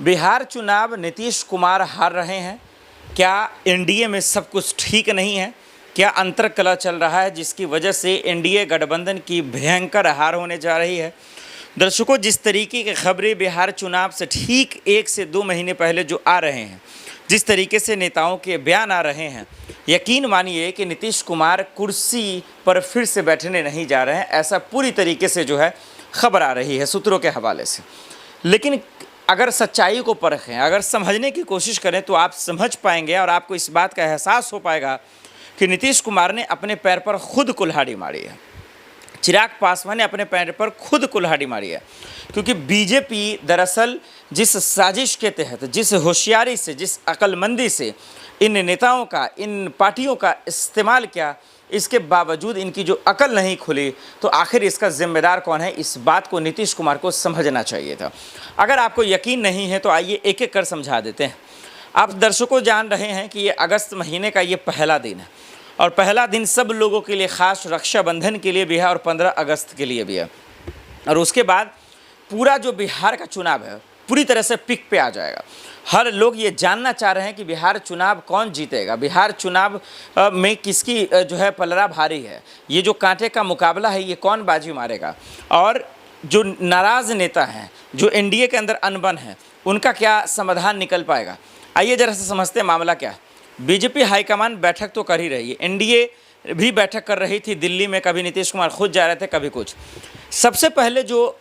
बिहार चुनाव नीतीश कुमार हार रहे हैं। क्या एनडीए में सब कुछ ठीक नहीं है? क्या अंतर्कलह चल रहा है जिसकी वजह से एनडीए गठबंधन की भयंकर हार होने जा रही है? दर्शकों, जिस तरीके की खबरें बिहार चुनाव से ठीक 1 से 2 महीने पहले जो आ रहे हैं, जिस तरीके से नेताओं के बयान आ रहे हैं, यकीन मानिए कि नीतीश कुमार कुर्सी पर फिर से बैठने नहीं जा रहे हैं। ऐसा पूरी तरीके से जो है खबर आ रही है सूत्रों के हवाले से। लेकिन अगर सच्चाई को परखें, अगर समझने की कोशिश करें तो आप समझ पाएंगे और आपको इस बात का एहसास हो पाएगा कि नीतीश कुमार ने अपने पैर पर खुद कुल्हाड़ी मारी है। चिराग पासवान ने अपने पैर पर खुद कुल्हाड़ी मारी है, क्योंकि बीजेपी दरअसल जिस साजिश के तहत, जिस होशियारी से, जिस अक्लमंदी से इन नेताओं का, इन पार्टियों का इस्तेमाल किया, इसके बावजूद इनकी जो अकल नहीं खुली, तो आखिर इसका जिम्मेदार कौन है? इस बात को नीतीश कुमार को समझना चाहिए था। अगर आपको यकीन नहीं है तो आइए एक एक कर समझा देते हैं। आप दर्शकों जान रहे हैं कि ये अगस्त महीने का ये पहला दिन है, और पहला दिन सब लोगों के लिए ख़ास रक्षाबंधन के लिए भी है और 15 अगस्त के लिए भी है। और उसके बाद पूरा जो बिहार का चुनाव है पूरी तरह से पिक पे आ जाएगा। हर लोग ये जानना चाह रहे हैं कि बिहार चुनाव कौन जीतेगा, बिहार चुनाव में किसकी जो है पलड़ा भारी है, ये जो कांटे का मुकाबला है ये कौन बाजी मारेगा, और जो नाराज़ नेता हैं, जो एनडीए के अंदर अनबन है, उनका क्या समाधान निकल पाएगा। आइए जरा से समझते हैं मामला क्या है। बीजेपी हाईकमान बैठक तो कर ही रही है, एनडीए भी बैठक कर रही थी दिल्ली में, कभी नीतीश कुमार खुद जा रहे थे, कभी कुछ। सबसे पहले जो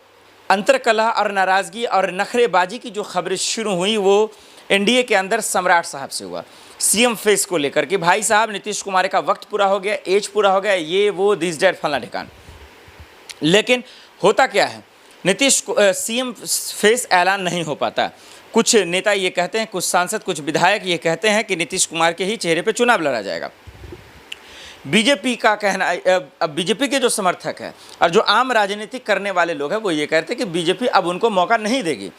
अंतर्कलह और नाराज़गी और नखरेबाजी की जो खबरें शुरू हुई वो एनडीए के अंदर सम्राट साहब से हुआ, सीएम फेस को लेकर कि भाई साहब नीतीश कुमार का वक्त पूरा हो गया, एज पूरा हो गया, ये वो दिस डेट फला ठिकान। लेकिन होता क्या है, नीतीश सीएम फेस ऐलान नहीं हो पाता। कुछ नेता ये कहते हैं, कुछ सांसद, कुछ विधायक ये कहते हैं कि नीतीश कुमार के ही चेहरे पे चुनाव लड़ा जाएगा। बीजेपी का कहना, अब बीजेपी के जो समर्थक हैं और जो आम राजनीति करने वाले लोग हैं वो ये कहते हैं कि बीजेपी अब उनको मौका नहीं देगी,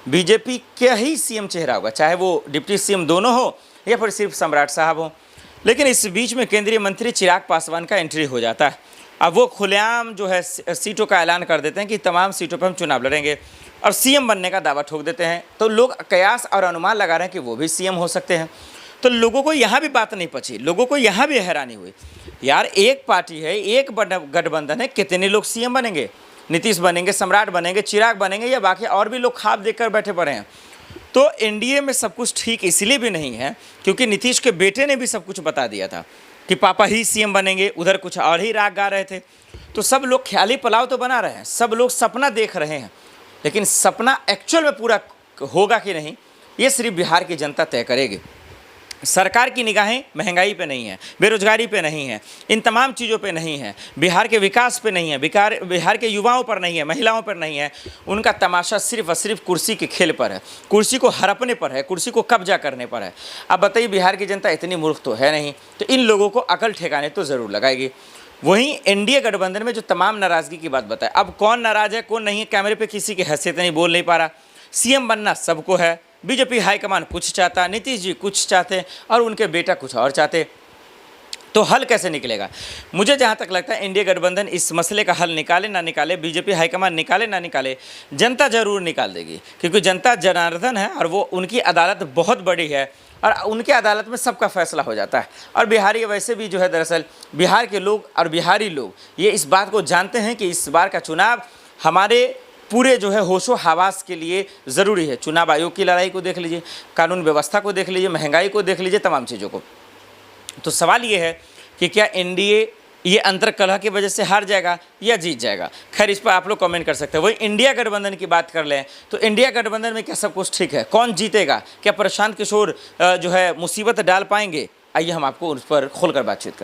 बीजेपी का ही सीएम चेहरा होगा, चाहे वो डिप्टी सीएम दोनों हो या फिर सिर्फ सम्राट साहब हो। लेकिन इस बीच में केंद्रीय मंत्री चिराग पासवान का एंट्री हो जाता है। अब वो खुलेआम जो है सीटों का ऐलान कर देते हैं कि तमाम सीटों पर हम चुनाव लड़ेंगे और सीएम बनने का दावा ठोक देते हैं। तो लोग कयास और अनुमान लगा रहे हैं कि वो भी सीएम हो सकते हैं। तो लोगों को यहाँ भी बात नहीं पची, लोगों को यहाँ भी हैरानी हुई, यार एक पार्टी है, एक गठबंधन है, कितने लोग सीएम बनेंगे? नीतीश बनेंगे, सम्राट बनेंगे, चिराग बनेंगे, या बाकी और भी लोग ख्वाब देखकर बैठे पड़े हैं। तो एनडीए में सब कुछ ठीक इसलिए भी नहीं है क्योंकि नीतीश के बेटे ने भी सब कुछ बता दिया था कि पापा ही सीएम बनेंगे, उधर कुछ और ही राग गा रहे थे। तो सब लोग ख्याली पुलाव तो बना रहे हैं, सब लोग सपना देख रहे हैं, लेकिन सपना एक्चुअल में पूरा होगा कि नहीं ये सिर्फ बिहार की जनता तय करेगी। सरकार की निगाहें महंगाई पे नहीं है, बेरोजगारी पे नहीं है, इन तमाम चीज़ों पे नहीं है, बिहार के विकास पे नहीं है, बिहार के युवाओं पर नहीं है, महिलाओं पर नहीं है। उनका तमाशा सिर्फ और सिर्फ कुर्सी के खेल पर है, कुर्सी को हड़पने पर है, कुर्सी को कब्जा करने पर है। अब बताइए, बिहार की जनता इतनी मूर्ख तो है नहीं, तो इन लोगों को अकल ठिकाने तो ज़रूर लगाएगी। वहीं एनडीए गठबंधन में जो तमाम नाराज़गी की बात बताए, अब कौन नाराज़ है कौन नहीं है, कैमरे पर किसी की हैसियत नहीं, बोल नहीं पा रहा। सीएम बनना सबको है, बीजेपी हाईकमान कुछ चाहता, नीतीश जी कुछ चाहते और उनके बेटा कुछ और चाहते। तो हल कैसे निकलेगा? मुझे जहाँ तक लगता है एनडीए गठबंधन इस मसले का हल निकाले ना निकाले, बीजेपी हाईकमान निकाले ना निकाले, जनता जरूर निकाल देगी, क्योंकि जनता जनार्दन है और वो उनकी अदालत बहुत बड़ी है और उनके अदालत में सबका फैसला हो जाता है। और बिहारी वैसे भी जो है, दरअसल बिहार के लोग और बिहारी लोग ये इस बात को जानते हैं कि इस बार का चुनाव हमारे पूरे जो है होशो हवास के लिए ज़रूरी है। चुनाव आयोग की लड़ाई को देख लीजिए, कानून व्यवस्था को देख लीजिए, महंगाई को देख लीजिए, तमाम चीज़ों को। तो सवाल ये है कि क्या एनडीए ये अंतर्कलह की वजह से हार जाएगा या जीत जाएगा? खैर, इस पर आप लोग कमेंट कर सकते हैं। वही इंडिया गठबंधन की बात कर लें तो इंडिया गठबंधन में क्या सब कुछ ठीक है? कौन जीतेगा? क्या प्रशांत किशोर जो है मुसीबत डाल पाएंगे? आइए हम आपको उस पर खोलकर बातचीत करें।